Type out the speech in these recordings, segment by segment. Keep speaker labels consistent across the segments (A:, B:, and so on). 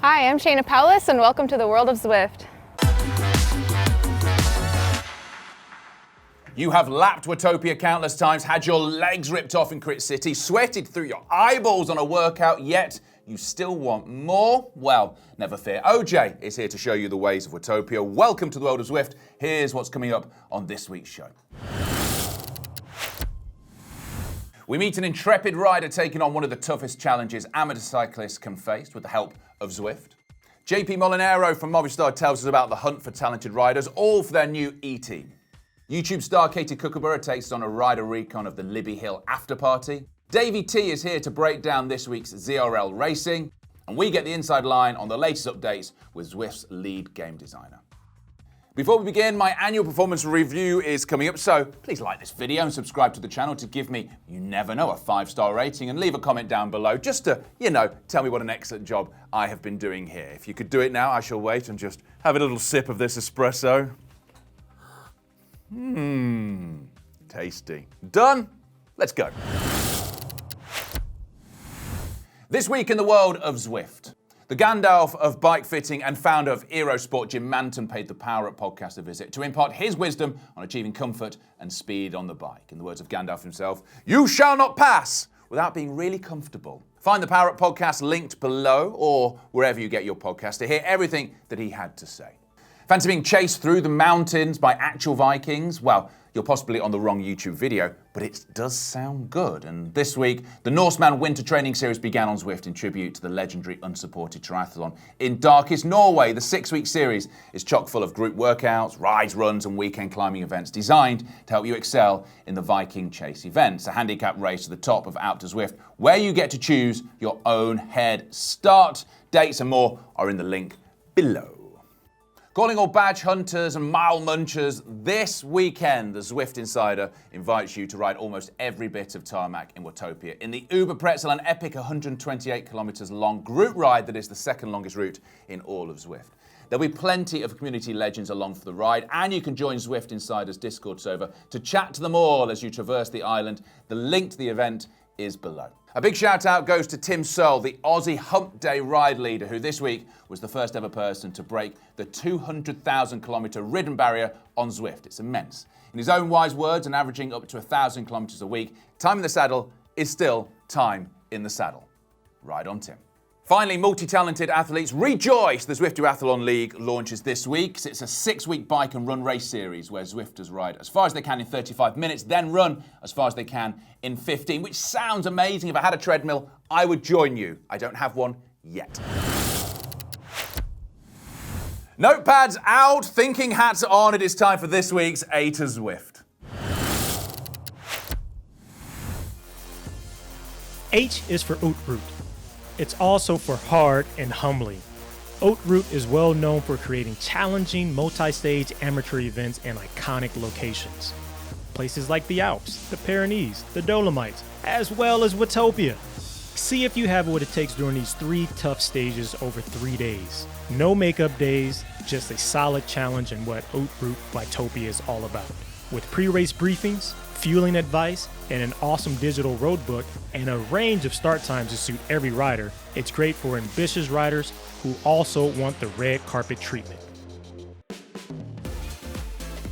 A: Hi, I'm Shayna Powlis, and welcome to the World of Zwift.
B: You have lapped Watopia countless times, had your legs ripped off in Crit City, sweated through your eyeballs on a workout, yet you still want more? Well, never fear. OJ is here to show you the ways of Watopia. Welcome to the World of Zwift. Here's what's coming up on this week's show. We meet an intrepid rider taking on one of the toughest challenges amateur cyclists can face with the help of Zwift. JP Molinero from Movistar tells us about the hunt for talented riders, all for their new E-team. YouTube star Kookaburra takes on a rider Recon of the Libby Hill After Party. Davey T is here to break down this week's ZRL Racing. And we get the inside line on the latest updates with Zwift's lead game designer. Before we begin, my annual performance review is coming up, so please like this video and subscribe to the channel to give me, you never know, a 5-star rating, and leave a comment down below just to, tell me what an excellent job I have been doing here. If you could do it now, I shall wait and just have a little sip of this espresso. Tasty. Done? Let's go. This week in the world of Zwift. The Gandalf of bike fitting and founder of Aerosport, Jim Manton, paid the Power Up podcast a visit to impart his wisdom on achieving comfort and speed on the bike. In the words of Gandalf himself, "You shall not pass without being really comfortable." Find the Power Up podcast linked below or wherever you get your podcast to hear everything that he had to say. Fancy being chased through the mountains by actual Vikings? Well, you're possibly on the wrong YouTube video, but it does sound good. And this week, the Norseman Winter Training Series began on Zwift in tribute to the legendary unsupported triathlon in darkest Norway. The 6-week series is chock full of group workouts, rides, runs, and weekend climbing events designed to help you excel in the Viking Chase events, a handicap race to the top of Alpe d'Huez, where you get to choose your own head start. Dates and more are in the link below. Calling all badge hunters and mile munchers, this weekend, the Zwift Insider invites you to ride almost every bit of tarmac in Watopia in the Uber Pretzel, an epic 128 kilometers long group ride that is the second longest route in all of Zwift. There'll be plenty of community legends along for the ride, and you can join Zwift Insider's Discord server to chat to them all as you traverse the island. The link to the event is below. A big shout out goes to Tim Searle, the Aussie Hump Day ride leader, who this week was the first ever person to break the 200,000 kilometre ridden barrier on Zwift. It's immense. In his own wise words, and averaging up to 1,000 kilometres a week, time in the saddle is still time in the saddle. Ride on, Tim. Finally, multi-talented athletes rejoice! The Zwift Duathlon League launches this week. It's a 6-week bike and run race series where Zwifters ride as far as they can in 35 minutes, then run as far as they can in 15, which sounds amazing. If I had a treadmill, I would join you. I don't have one yet. Notepads out, thinking hats on. It is time for this week's A to Zwift.
C: H is for Haute Route. It's also for hard and humbling. Haute Route is well known for creating challenging multi-stage amateur events in iconic locations. Places like the Alps, the Pyrenees, the Dolomites, as well as Watopia. See if you have what it takes during these 3 tough stages over 3 days. No makeup days, just a solid challenge in what Haute Route Watopia is all about. With pre-race briefings, fueling advice, and an awesome digital road book, and a range of start times to suit every rider, it's great for ambitious riders who also want the red carpet treatment.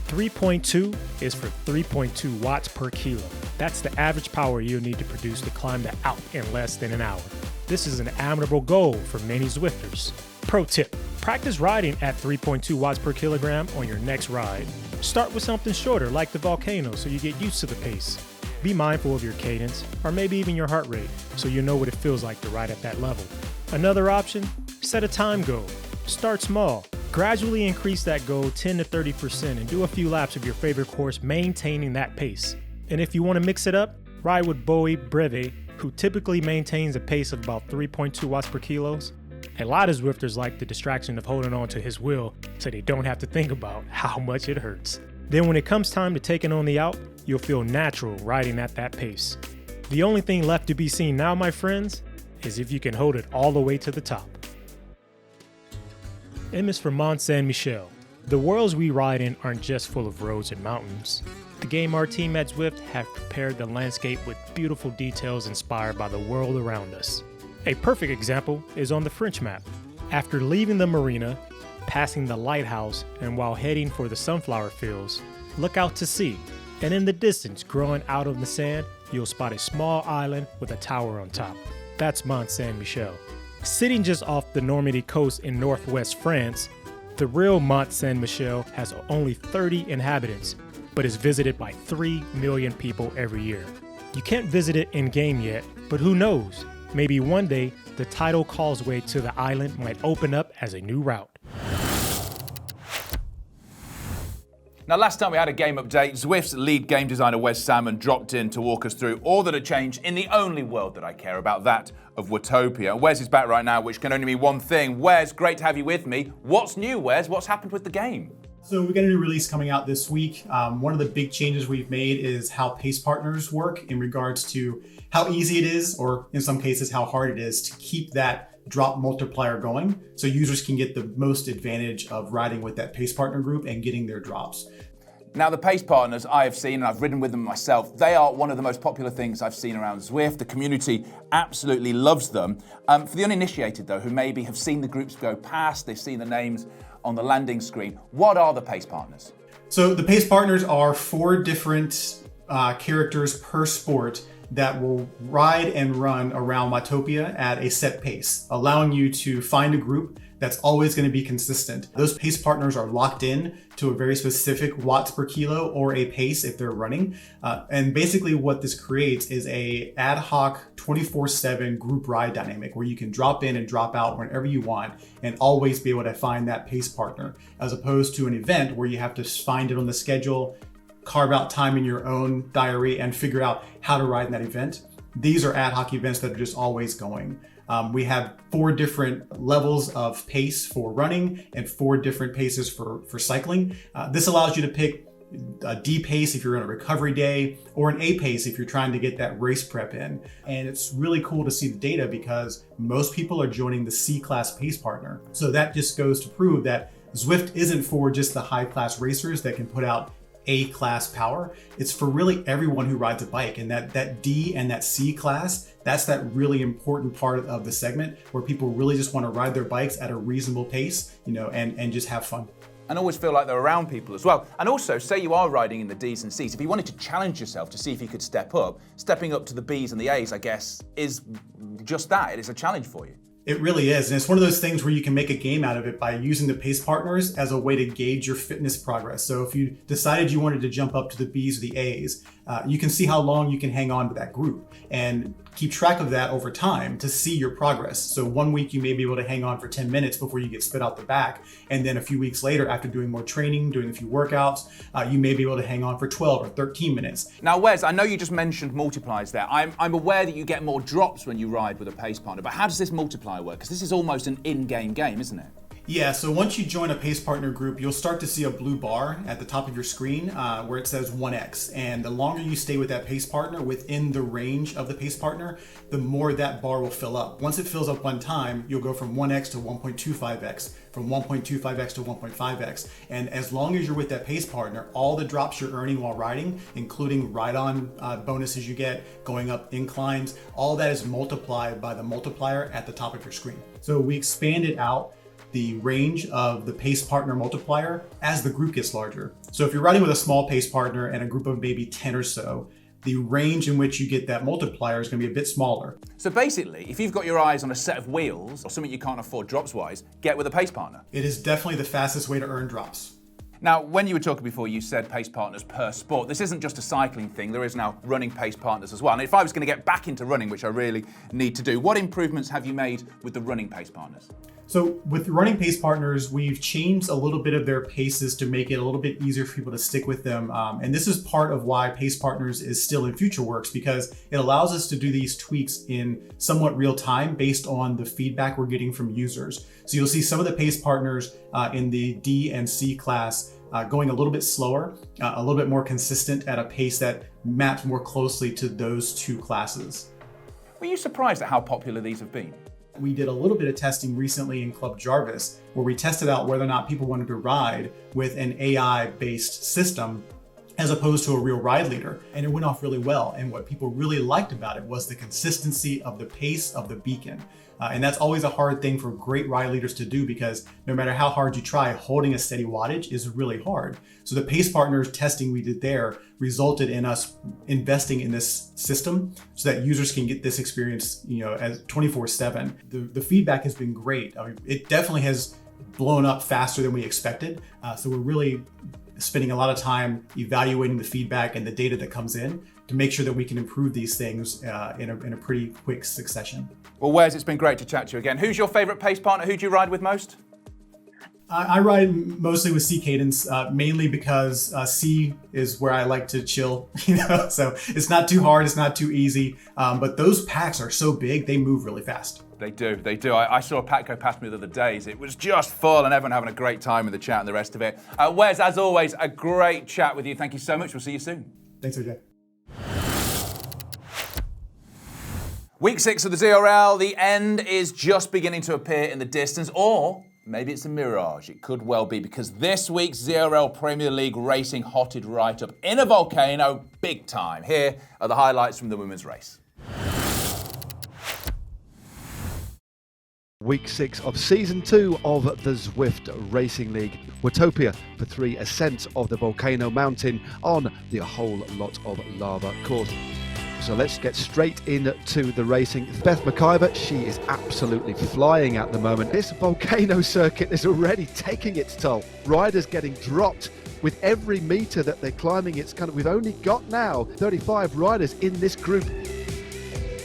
C: 3.2 is for 3.2 watts per kilo. That's the average power you'll need to produce to climb the Alp in less than an hour. This is an admirable goal for many Zwifters. Pro tip, practice riding at 3.2 watts per kilogram on your next ride. Start with something shorter like the Volcano so you get used to the pace. Be mindful of your cadence, or maybe even your heart rate, so you know what it feels like to ride at that level. Another option, set a time goal. Start small. Gradually increase that goal 10 to 30% and do a few laps of your favorite course, maintaining that pace. And if you want to mix it up, ride with Bowie Breve, who typically maintains a pace of about 3.2 watts per kilos. A lot of Zwifters like the distraction of holding on to his wheel so they don't have to think about how much it hurts. Then when it comes time to taking on the Alp, you'll feel natural riding at that pace. The only thing left to be seen now, my friends, is if you can hold it all the way to the top. M is for Mont Saint-Michel. The worlds we ride in aren't just full of roads and mountains. The game our team at Zwift have prepared the landscape with beautiful details inspired by the world around us. A perfect example is on the French map. After leaving the marina, passing the lighthouse, and while heading for the sunflower fields, look out to sea, and in the distance, growing out of the sand, you'll spot a small island with a tower on top. That's Mont Saint-Michel. Sitting just off the Normandy coast in northwest France, the real Mont Saint-Michel has only 30 inhabitants, but is visited by 3 million people every year. You can't visit it in-game yet, but who knows? Maybe one day, the tidal causeway to the island might open up as a new route.
B: Now, last time we had a game update, Zwift's lead game designer Wes Salmon dropped in to walk us through all that had changed in the only world that I care about, that of Watopia. Wes is back right now, which can only mean one thing. Wes, great to have you with me. What's new, Wes? What's happened with the game?
D: So we've got a new release coming out this week. One of the big changes we've made is how pace partners work in regards to how easy it is, or in some cases, how hard it is to keep that drop multiplier going, so users can get the most advantage of riding with that pace partner group and getting their drops.
B: Now, the pace partners I have seen, and I've ridden with them myself, they are one of the most popular things I've seen around Zwift. The community absolutely loves them. For the uninitiated, though, who maybe have seen the groups go past, they've seen the names on the landing screen, what are the pace partners?
D: So the pace partners are 4 different characters per sport that will ride and run around Watopia at a set pace, allowing you to find a group that's always going to be consistent. Those pace partners are locked in to a very specific watts per kilo or a pace if they're running. And basically what this creates is a ad hoc 24/7 group ride dynamic where you can drop in and drop out whenever you want and always be able to find that pace partner, as opposed to an event where you have to find it on the schedule, carve out time in your own diary, and figure out how to ride in that event. These are ad hoc events that are just always going. We have 4 different levels of pace for running and 4 different paces for cycling. This allows you to pick a D pace if you're on a recovery day, or an A pace if you're trying to get that race prep in. And it's really cool to see the data because most people are joining the C class pace partner. So that just goes to prove that Zwift isn't for just the high class racers that can put out A-class power. It's for really everyone who rides a bike, and that D and that C class, that's that really important part of the segment where people really just want to ride their bikes at a reasonable pace, and just have fun.
B: And always feel like they're around people as well. And also, say you are riding in the Ds and Cs, if you wanted to challenge yourself to see if you could step up, stepping up to the Bs and the As, I guess, is just that. It is a challenge for you.
D: It really is. And it's one of those things where you can make a game out of it by using the pace partners as a way to gauge your fitness progress. So if you decided you wanted to jump up to the Bs or the As, you can see how long you can hang on to that group and keep track of that over time to see your progress. So one week you may be able to hang on for 10 minutes before you get spit out the back. And then a few weeks later, after doing more training, doing a few workouts, you may be able to hang on for 12 or 13 minutes.
B: Now, Wes, I know you just mentioned multipliers there. I'm aware that you get more drops when you ride with a pace partner, but how does this multiplier work? Because this is almost an in-game game, isn't it?
D: Yeah, so once you join a pace partner group, you'll start to see a blue bar at the top of your screen where it says 1x. And the longer you stay with that pace partner within the range of the pace partner, the more that bar will fill up. Once it fills up one time, you'll go from 1x to 1.25x, from 1.25x to 1.5x. And as long as you're with that pace partner, all the drops you're earning while riding, including ride-on bonuses you get, going up inclines, all that is multiplied by the multiplier at the top of your screen. So we expanded out the range of the pace partner multiplier as the group gets larger. So if you're riding with a small pace partner and a group of maybe 10 or so, the range in which you get that multiplier is going to be a bit smaller.
B: So basically, if you've got your eyes on a set of wheels or something you can't afford drops-wise, get with a pace partner.
D: It is definitely the fastest way to earn drops.
B: Now, when you were talking before, you said pace partners per sport. This isn't just a cycling thing. There is now running pace partners as well. And if I was going to get back into running, which I really need to do, what improvements have you made with the running pace partners?
D: So with running pace partners, we've changed a little bit of their paces to make it a little bit easier for people to stick with them. And this is part of why pace partners is still in FutureWorks, because it allows us to do these tweaks in somewhat real time based on the feedback we're getting from users. So you'll see some of the pace partners in the D and C class going a little bit slower, a little bit more consistent at a pace that maps more closely to those two classes.
B: Were you surprised at how popular these have been?
D: We did a little bit of testing recently in Club Jarvis, where we tested out whether or not people wanted to ride with an AI-based system. as opposed to a real ride leader. And it went off really well. And what people really liked about it was the consistency of the pace of the beacon. And that's always a hard thing for great ride leaders to do, because no matter how hard you try, holding a steady wattage is really hard. So the pace partners testing we did there resulted in us investing in this system so that users can get this experience, as 24/7. The feedback has been great. I mean, it definitely has blown up faster than we expected. So we're really spending a lot of time evaluating the feedback and the data that comes in to make sure that we can improve these things in a pretty quick succession.
B: Well, Wes, it's been great to chat to you again. Who's your favourite pace partner? Who do you ride with most?
D: I ride mostly with C Cadence, mainly because C is where I like to chill, so it's not too hard, it's not too easy, but those packs are so big, they move really fast.
B: They do. I saw a pack go past me the other days. It was just full and everyone having a great time with the chat and the rest of it. Wes, as always, a great chat with you. Thank you so much. We'll see you soon.
D: Thanks, AJ.
B: Week 6 of the ZRL, the end is just beginning to appear in the distance, or maybe it's a mirage. It could well be, because this week's ZRL Premier League racing hotted right up in a volcano big time. Here are the highlights from the women's race.
E: Week 6 of Season 2 of the Zwift Racing League. Watopia for 3 ascents of the volcano mountain on the whole lot of lava course. So let's get straight into the racing. Beth McIver, she is absolutely flying at the moment. This volcano circuit is already taking its toll. Riders getting dropped with every meter that they're climbing. We've only got now 35 riders in this group.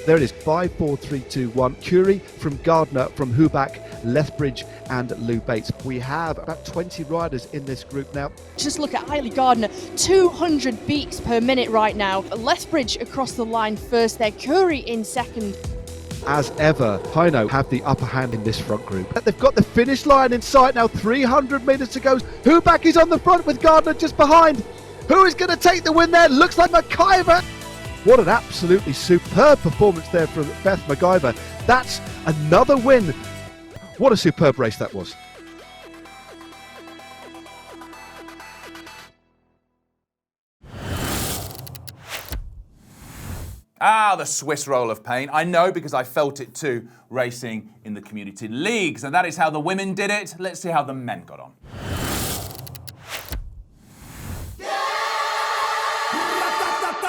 E: There it is, 5, 4, 3, 2, 1. Curie from Gardner, from Huback, Lethbridge and Lou Bates. We have about 20 riders in this group now.
F: Just look at Hailey Gardner, 200 beats per minute right now. Lethbridge across the line first there, Curie in second.
E: As ever, Hino have the upper hand in this front group. They've got the finish line in sight now, 300 metres to go. Huback is on the front with Gardner just behind. Who is going to take the win there? Looks like McIver. What an absolutely superb performance there from Beth McIver. That's another win. What a superb race that was.
B: The Swiss roll of pain. I know, because I felt it too, racing in the community leagues. And that is how the women did it. Let's see how the men got on.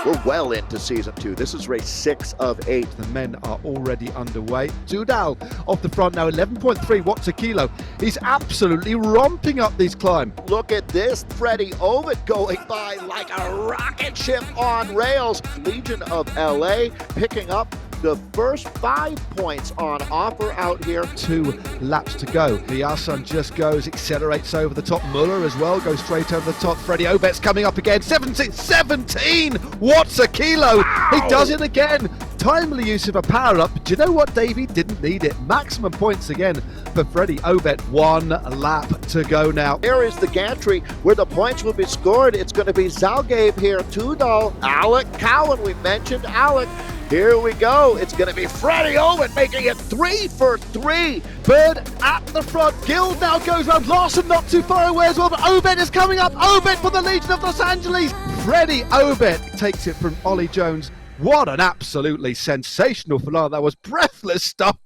G: We're well into Season 2. This is race 6 of 8.
E: The men are already underway. Towle off the front now, 11.3 watts a kilo. He's absolutely romping up these climbs.
G: Look at this, Freddie Ovid going by like a rocket ship on rails. Legion of LA picking up the first 5 points on offer out here.
E: 2 laps to go. Biasan just goes, accelerates over the top. Muller as well goes straight over the top. Freddie Obet's coming up again. 17 watts a kilo. Ow! He does it again. Timely use of a power up. Do you know what, Davey? Didn't need it. Maximum points again for Freddie Obet. 1 lap to go now.
G: Here is the gantry where the points will be scored. It's going to be Zalgabe here, Towle, Alec Cowan. We mentioned Alec. Here we go. It's going to be Freddie Owen making it 3 for 3.
E: Bird at the front. Gill now goes around. Larson not too far away as well, but Obet is coming up. Obet for the Legion of Los Angeles. Freddie Obet takes it from Ollie Jones. What an absolutely sensational finale. That was breathless stuff.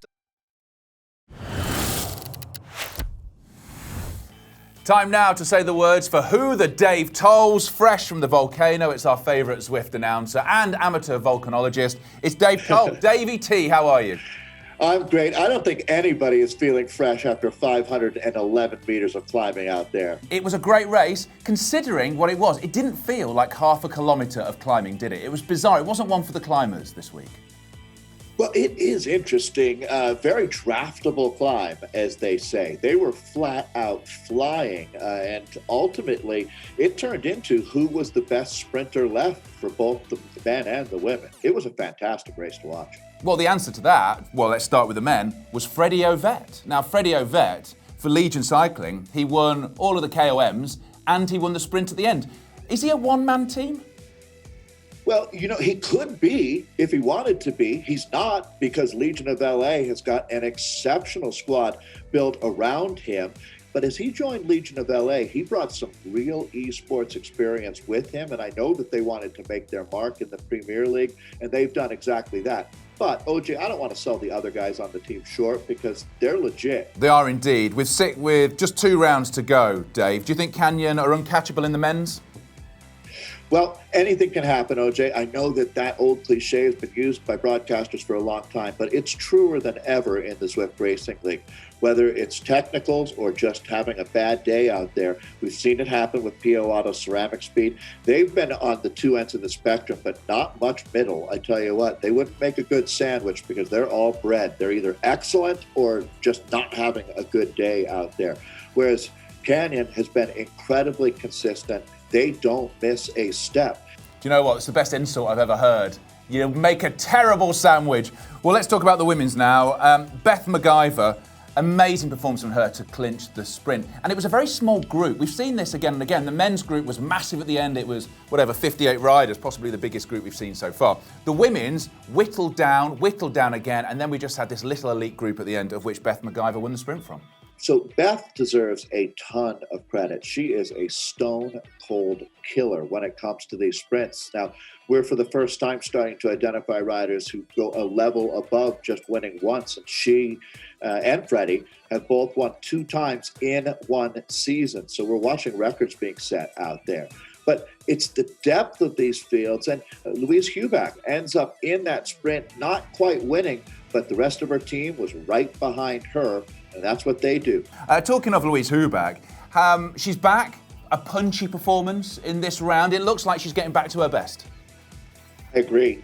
B: Time now to say the words for who the Dave Towles, fresh from the volcano. It's our favourite Zwift announcer and amateur volcanologist. It's Dave Towle. Davey T, how are you?
H: I'm great. I don't think anybody is feeling fresh after 511 meters of climbing out there.
B: It was a great race, considering what it was. It didn't feel like half a kilometre of climbing, did it? It was bizarre. It wasn't one for the climbers this week.
H: Well, it is interesting. Very draftable climb, as they say. They were flat out flying. And ultimately, it turned into who was the best sprinter left for both the men and the women. It was a fantastic race to watch.
B: Well, the answer to that, well, let's start with the men, was Freddie Ovet. Now, Freddie Ovet, for Legion Cycling, he won all of the KOMs and he won the sprint at the end. Is he a one-man team?
H: Well, he could be if he wanted to be. He's not, because Legion of LA has got an exceptional squad built around him. But as he joined Legion of LA, he brought some real esports experience with him, and I know that they wanted to make their mark in the Premier League, and they've done exactly that. But, OJ, I don't want to sell the other guys on the team short because they're legit.
B: They are indeed. With just 2 rounds to go, Dave, do you think Canyon are uncatchable in the men's?
H: Well, anything can happen, OJ. I know that old cliche has been used by broadcasters for a long time, but it's truer than ever in the Zwift Racing League. Whether it's technicals or just having a bad day out there, we've seen it happen with PO Auto Ceramic Speed. They've been on the 2 ends of the spectrum, but not much middle. I tell you what, they wouldn't make a good sandwich because they're all bred. They're either excellent or just not having a good day out there. Whereas Canyon has been incredibly consistent. They don't miss a step.
B: Do you know what? It's the best insult I've ever heard. You make a terrible sandwich. Well, let's talk about the women's now. Beth MacGyver, amazing performance from her to clinch the sprint. And it was a very small group. We've seen this again and again. The men's group was massive at the end. It was, 58 riders, possibly the biggest group we've seen so far. The women's whittled down again, and then we just had this little elite group at the end, of which Beth MacGyver won the sprint from.
H: So Beth deserves a ton of credit. She is a stone-cold killer when it comes to these sprints. Now, we're for the first time starting to identify riders who go a level above just winning once. And she and Freddie have both won 2 times in one season. So we're watching records being set out there. But it's the depth of these fields. And Louise Huback ends up in that sprint, not quite winning, but the rest of her team was right behind her. And that's what they do.
B: Talking of Louise Huback, she's back. A punchy performance in this round. It looks like she's getting back to her best.
H: I agree.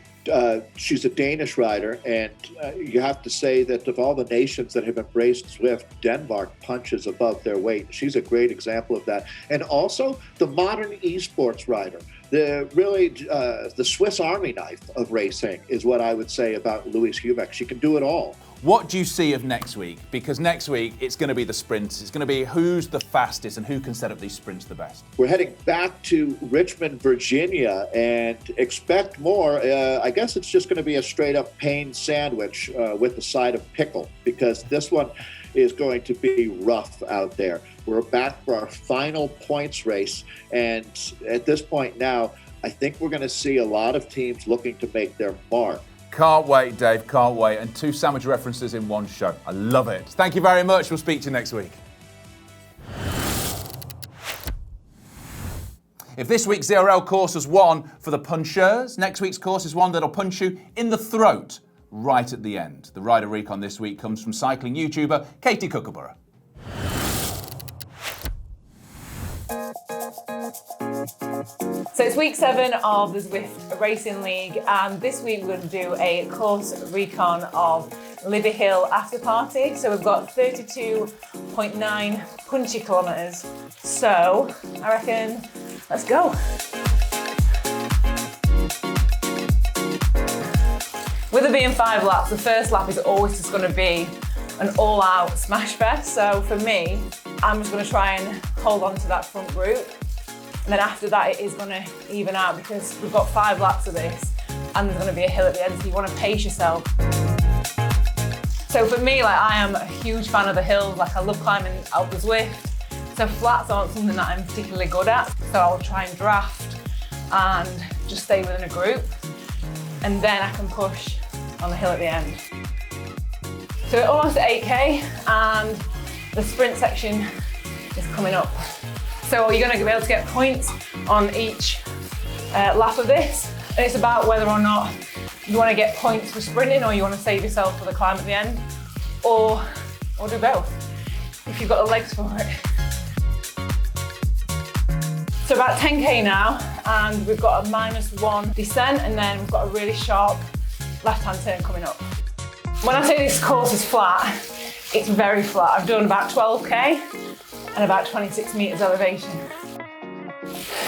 H: She's a Danish rider, and you have to say that of all the nations that have embraced Zwift, Denmark punches above their weight. She's a great example of that. And also the modern esports rider. The Swiss Army knife of racing is what I would say about Louise Huback. She can do it all.
B: What do you see of next week? Because next week, it's going to be the sprints. It's going to be who's the fastest and who can set up these sprints the best.
H: We're heading back to Richmond, Virginia, and expect more. I guess it's just going to be a straight-up pain sandwich with a side of pickle, because this one is going to be rough out there. We're back for our final points race, and at this point now, I think we're going to see a lot of teams looking to make their mark.
B: Can't wait, Dave, can't wait. And 2 sandwich references in one show. I love it. Thank you very much. We'll speak to you next week. If this week's ZRL course was one for the punchers, next week's course is one that'll punch you in the throat right at the end. The rider recon this week comes from cycling YouTuber Katie Kookaburra.
I: So it's week 7 of the Zwift Racing League, and this week we're going to do a course recon of Libby Hill After Party. So we've got 32.9 punchy kilometres. So I reckon, let's go. With it being 5 laps, the first lap is always just going to be an all-out smash fest. So for me, I'm just going to try and hold on to that front group. And then after that, it is going to even out because we've got 5 laps of this and there's going to be a hill at the end, so you want to pace yourself. So for me, I am a huge fan of the hills. I love climbing out the Zwift. So flats aren't something that I'm particularly good at. So I'll try and draft and just stay within a group. And then I can push on the hill at the end. So we're almost at 8K and the sprint section is coming up. So you're going to be able to get points on each lap of this. And it's about whether or not you want to get points for sprinting or you want to save yourself for the climb at the end. Or do both, if you've got the legs for it. So about 10K now, and we've got a -1 descent, and then we've got a really sharp left-hand turn coming up. When I say this course is flat, it's very flat. I've done about 12K and about 26 meters elevation.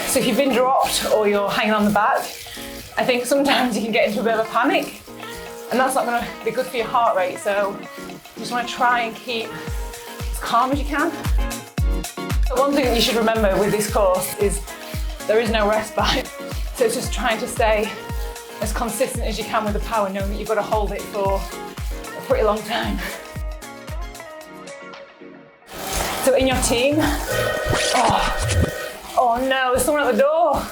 I: So if you've been dropped or you're hanging on the back, I think sometimes you can get into a bit of a panic, and that's not going to be good for your heart rate. So you just want to try and keep as calm as you can. So one thing that you should remember with this course is there is no respite. So it's just trying to stay as consistent as you can with the power, knowing that you've got to hold it for a pretty long time. So in your team, oh no, there's someone at the door.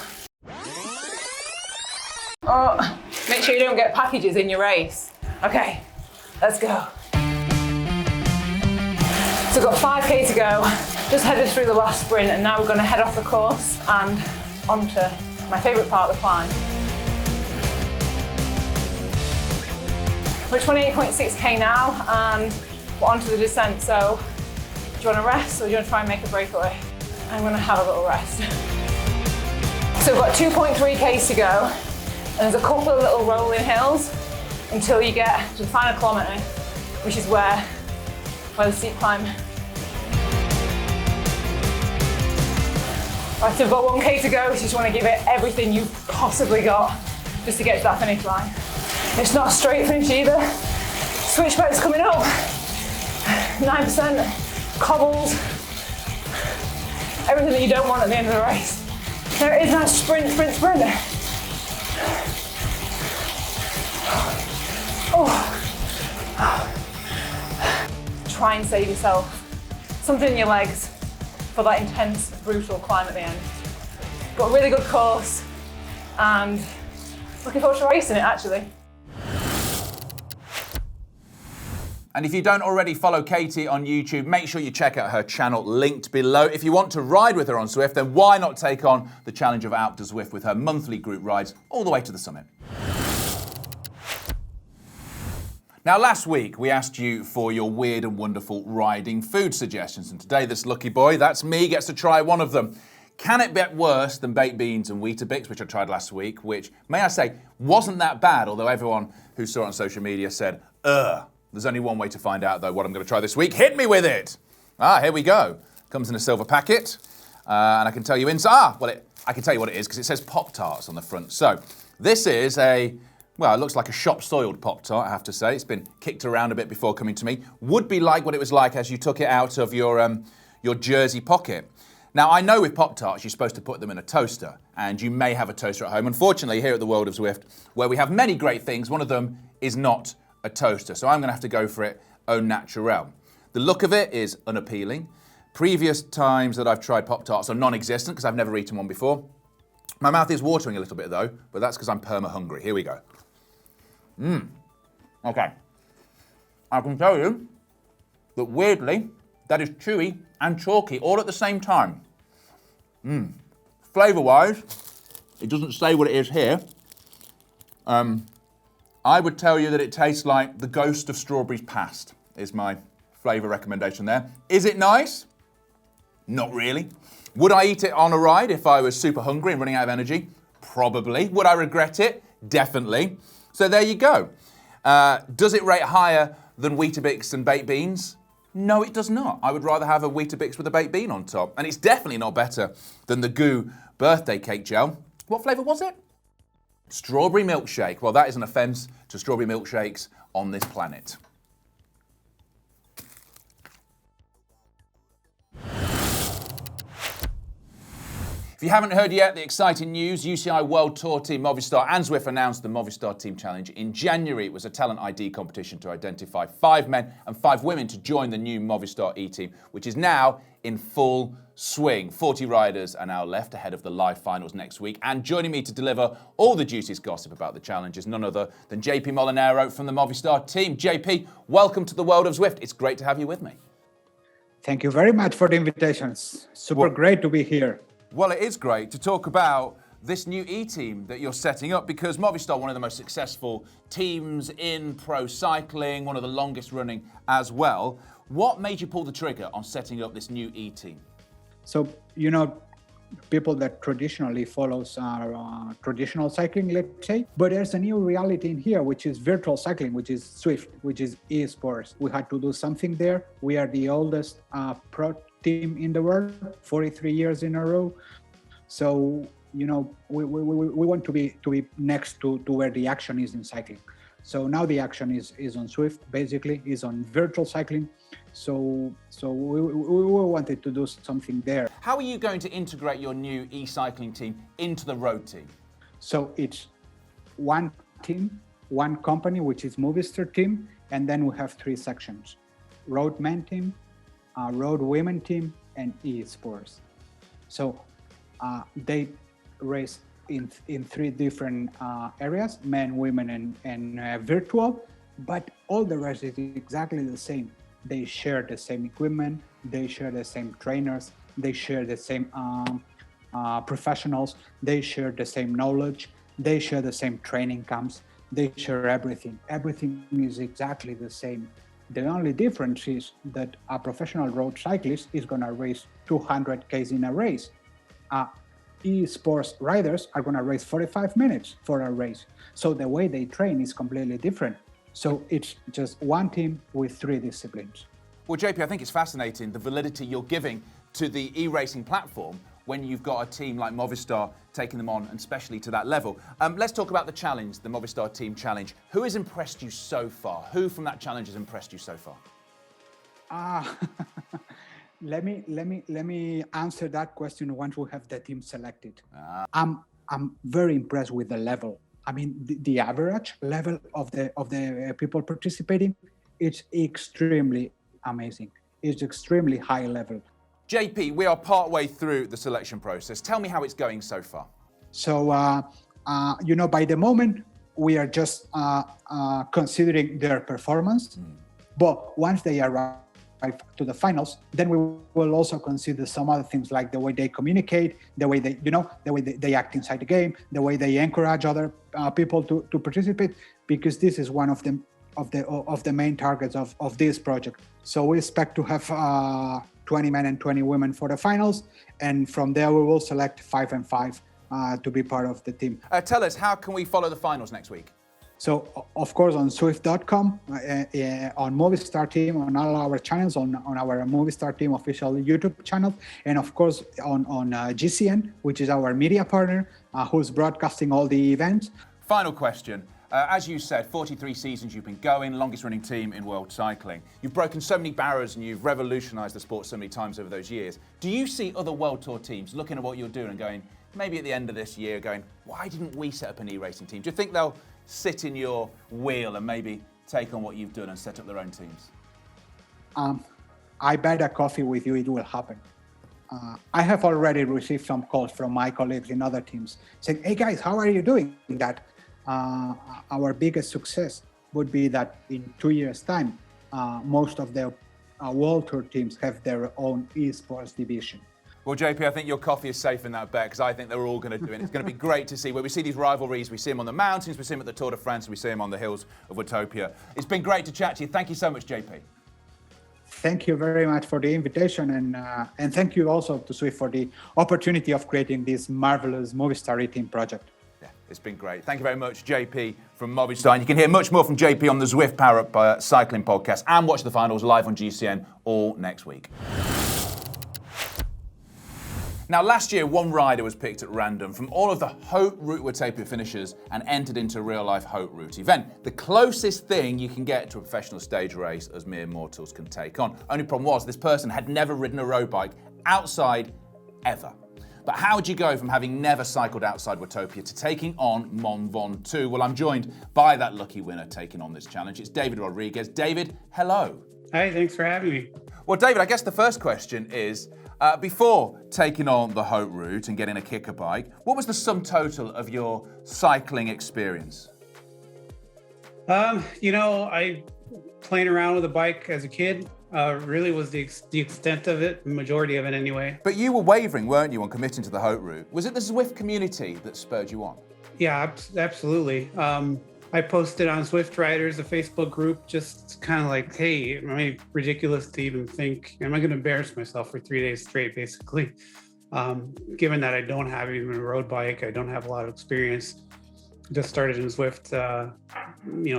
I: Oh, make sure you don't get packages in your race. Okay, let's go. So we've got 5K to go, just headed through the last sprint, and now we're going to head off the course and onto my favourite part of the climb. We're 28.6K now, and we're onto the descent, so do you want to rest or do you want to try and make a breakaway? I'm going to have a little rest. So we've got 2.3Ks to go, and there's a couple of little rolling hills until you get to the final kilometre, which is where the steep climb. Right, so we've got 1K to go, so you just want to give it everything you've possibly got just to get to that finish line. It's not a straight finish either. Switchback's coming up. 9%, cobbles, everything that you don't want at the end of the race. There it is now, sprint. Try and save yourself something in your legs for that intense, brutal climb at the end. Got a really good course and looking forward to racing it actually.
B: And if you don't already follow Katie on YouTube, make sure you check out her channel linked below. If you want to ride with her on Zwift, then why not take on the challenge of Alpe d'Huez with her monthly group rides all the way to the summit. Now, last week, we asked you for your weird and wonderful riding food suggestions. And today, this lucky boy, that's me, gets to try one of them. Can it get worse than baked beans and Weetabix, which I tried last week, which, may I say, wasn't that bad, although everyone who saw it on social media said, ugh. There's only one way to find out, though, what I'm going to try this week. Hit me with it! Here we go. Comes in a silver packet. And I can tell you inside. I can tell you what it is, because it says Pop-Tarts on the front. So, this is it looks like a shop-soiled Pop-Tart, I have to say. It's been kicked around a bit before coming to me. Would be like what it was like as you took it out of your jersey pocket. Now, I know with Pop-Tarts, you're supposed to put them in a toaster, and you may have a toaster at home. Unfortunately, here at the World of Zwift, where we have many great things, one of them is not a toaster. So I'm going to have to go for it au naturel. The look of it is unappealing. Previous times that I've tried Pop-Tarts are non-existent because I've never eaten one before. My mouth is watering a little bit though, but that's because I'm perma-hungry. Here we go. Okay. I can tell you that weirdly, that is chewy and chalky all at the same time. Flavour-wise, it doesn't say what it is here. I would tell you that it tastes like the ghost of strawberries past, is my flavour recommendation there. Is it nice? Not really. Would I eat it on a ride if I was super hungry and running out of energy? Probably. Would I regret it? Definitely. So there you go. Does it rate higher than Weetabix and baked beans? No, it does not. I would rather have a Weetabix with a baked bean on top. And it's definitely not better than the Goo birthday cake gel. What flavour was it? Strawberry milkshake. Well, that is an offence to strawberry milkshakes on this planet. If you haven't heard yet, the exciting news, UCI World Tour team Movistar and Zwift announced the Movistar Team Challenge in January. It was a talent ID competition to identify 5 men and 5 women to join the new Movistar E-Team, which is now in full swing. 40 riders are now left ahead of the live finals next week. And joining me to deliver all the juiciest gossip about the challenge is none other than JP Molinero from the Movistar team. JP, welcome to the World of Zwift. It's great to have you with me.
J: Thank you very much for the invitations. Super great to be here.
B: Well, it is great to talk about this new E-Team that you're setting up because Movistar, one of the most successful teams in pro cycling, one of the longest running as well. What made you pull the trigger on setting up this new E-Team?
J: So, people that traditionally follows traditional cycling, let's say, but there's a new reality in here, which is virtual cycling, which is Zwift, which is esports. We had to do something there. We are the oldest pro team in the world, 43 years in a row. So, we want to be next to where the action is in cycling. So now the action is on Zwift, basically, is on virtual cycling. So we wanted to do something there.
B: How are you going to integrate your new e-cycling team into the road team?
J: So it's one team, one company, which is Movistar team, and then we have 3 sections: roadman team, road women team, and esports. So they race in three different areas: men, women, and virtual. But all the rest is exactly the same. They share the same equipment. They share the same trainers. They share the same professionals. They share the same knowledge. They share the same training camps. They share everything. Everything is exactly the same. The only difference is that a professional road cyclist is going to race 200 Ks in a race. Esports riders are going to race 45 minutes for a race. So the way they train is completely different. So it's just one team with three disciplines.
B: Well, JP, I think it's fascinating the validity you're giving to the e-racing platform when you've got a team like Movistar taking them on, and especially to that level. Let's talk about the challenge, the Movistar Team Challenge. Who has impressed you so far? Who from that challenge has impressed you so far?
J: Let me answer that question once we have the team selected. I'm very impressed with the level. I mean, the average level of the people participating, it's extremely amazing. It's extremely high level.
B: JP, we are partway through the selection process. Tell me how it's going so far.
J: So, by the moment, we are just considering their performance. But once they arrive to the finals, then we will also consider some other things like the way they communicate, the way they act inside the game, the way they encourage other people to participate, because this is one of the main targets of this project. So we expect to have 20 men and 20 women for the finals, and from there we will select 5 and 5 to be part of the team.
B: Tell us, how can we follow the finals next week?
J: So, of course, on Zwift.com, on Movistar Team, on all our channels, on our Movistar Team official YouTube channel, and of course on GCN, which is our media partner, who's broadcasting all the events.
B: Final question. As you said, 43 seasons you've been going, longest running team in world cycling. You've broken so many barriers and you've revolutionised the sport so many times over those years. Do you see other World Tour teams looking at what you're doing and going, maybe at the end of this year, going, why didn't we set up an e-racing team? Do you think they'll sit in your wheel and maybe take on what you've done and set up their own teams?
J: I bet a coffee with you it will happen. I have already received some calls from my colleagues in other teams saying, hey guys, how are you doing that? Our biggest success would be that in 2 years' time, most of the World Tour teams have their own esports division.
B: Well, JP, I think your coffee is safe in that bet, because I think they're all going to do it. It's going to be great to see where we see these rivalries. We see them on the mountains, we see them at the Tour de France, we see them on the hills of Watopia. It's been great to chat to you. Thank you so much, JP.
J: Thank you very much for the invitation, and thank you also to Zwift for the opportunity of creating this marvelous Movistar e-team project.
B: Yeah, it's been great. Thank you very much, JP from Movistar. And you can hear much more from JP on the Zwift Power Up Cycling podcast, and watch the finals live on GCN all next week. Now, last year, one rider was picked at random from all of the Haute Route Watopia finishers and entered into a real-life Haute Route event. The closest thing you can get to a professional stage race as mere mortals can take on. Only problem was this person had never ridden a road bike outside ever. But how would you go from having never cycled outside Watopia to taking on Mont Ventoux? Well, I'm joined by that lucky winner taking on this challenge. It's David Rodriguez. David, hello.
K: Hi, thanks for having me.
B: Well, David, I guess the first question is, before taking on the Haute Route and getting a kicker bike, what was the sum total of your cycling experience?
K: I playing around with a bike as a kid really was the extent of it, the majority of it anyway.
B: But you were wavering, weren't you, on committing to the Haute Route? Was it the Zwift community that spurred you on?
K: Yeah, absolutely. I posted on Zwift Riders, a Facebook group, just kind of like, hey, am I ridiculous to even think, am I going to embarrass myself for 3 days straight, basically? Given that I don't have even a road bike, I don't have a lot of experience. Just started in Zwift,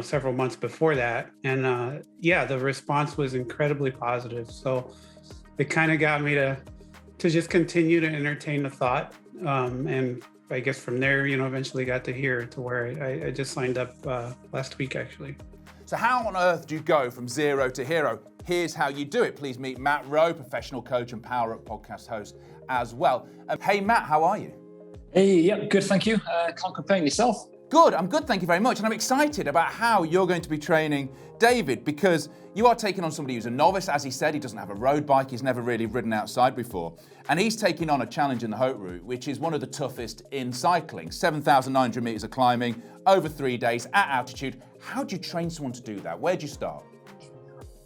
K: several months before that. And the response was incredibly positive. So it kind of got me to just continue to entertain the thought. And I guess from there, eventually got to here to where I just signed up last week, actually.
B: So how on earth do you go from zero to hero? Here's how you do it. Please meet Matt Rowe, professional coach and Power Up podcast host as well. Hey, Matt, how are you?
L: Hey, yeah, good, thank you. Can't complain. Yourself?
B: Good, I'm good, thank you very much. And I'm excited about how you're going to be training David, because you are taking on somebody who's a novice. As he said, he doesn't have a road bike, he's never really ridden outside before. And he's taking on a challenge in the Haute Route, which is one of the toughest in cycling. 7,900 metres of climbing over 3 days at altitude. How do you train someone to do that? Where do you start?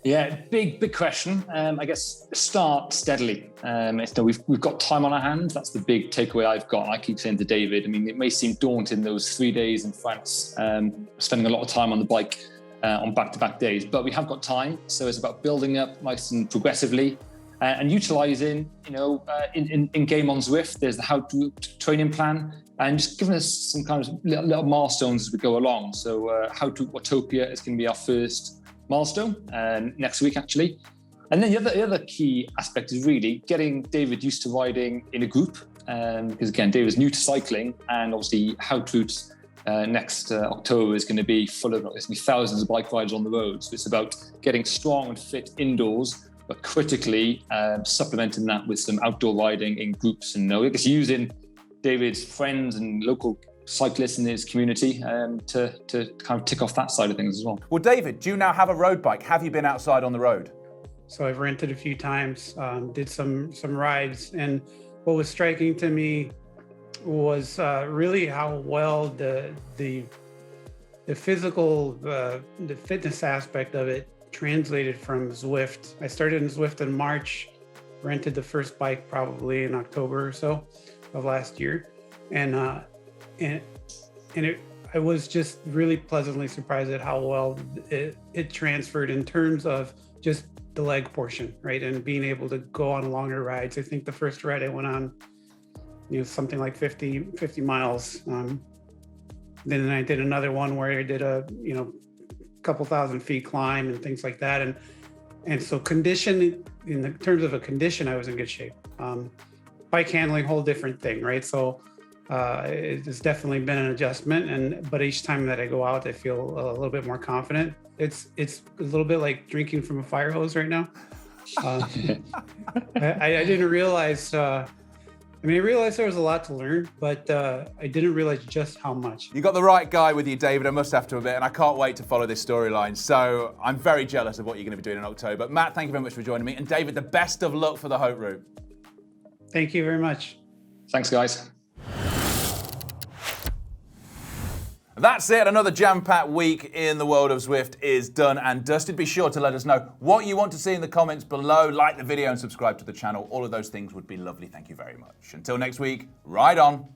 L: Yeah, big question. I guess start steadily. We've got time on our hands. That's the big takeaway I've got. I keep saying to David, I mean, it may seem daunting those 3 days in France, spending a lot of time on the bike on back-to-back days, but we have got time. So it's about building up nice and progressively and utilising, in game on Zwift, there's the how-to training plan and just giving us some kind of little milestones as we go along. So how to Watopia is going to be our first milestone next week, actually. And then the other key aspect is really getting David used to riding in a group, because again, David's new to cycling, and obviously Haute Route next October is going to be full of, there's going to be thousands of bike riders on the road. So it's about getting strong and fit indoors, but critically supplementing that with some outdoor riding in groups, and I guess using David's friends and local cyclists in his community to kind of tick off that side of things as well.
B: Well, David, do you now have a road bike? Have you been outside on the road?
K: So I've rented a few times, did some rides, and what was striking to me was really how well the physical, the fitness aspect of it translated from Zwift. I started in Zwift in March, rented the first bike probably in October or so of last year, and I was just really pleasantly surprised at how well it transferred in terms of just the leg portion, right? And being able to go on longer rides. I think the first ride I went on, something like 50 miles. Then I did another one where I did a, couple thousand feet climb and things like that. And so condition, in the terms of a condition, I was in good shape. Bike handling, whole different thing, right? So it's definitely been an adjustment, but each time that I go out, I feel a little bit more confident. It's a little bit like drinking from a fire hose right now. I didn't realize. I realized there was a lot to learn, but I didn't realize just how much.
B: You got the right guy with you, David, I must have to admit, and I can't wait to follow this storyline. So I'm very jealous of what you're going to be doing in October. Matt, thank you very much for joining me, and David, the best of luck for the Haute Route.
K: Thank you very much.
L: Thanks, guys.
B: That's it. Another jam-packed week in the world of Zwift is done and dusted. Be sure to let us know what you want to see in the comments below. Like the video and subscribe to the channel. All of those things would be lovely. Thank you very much. Until next week, ride on.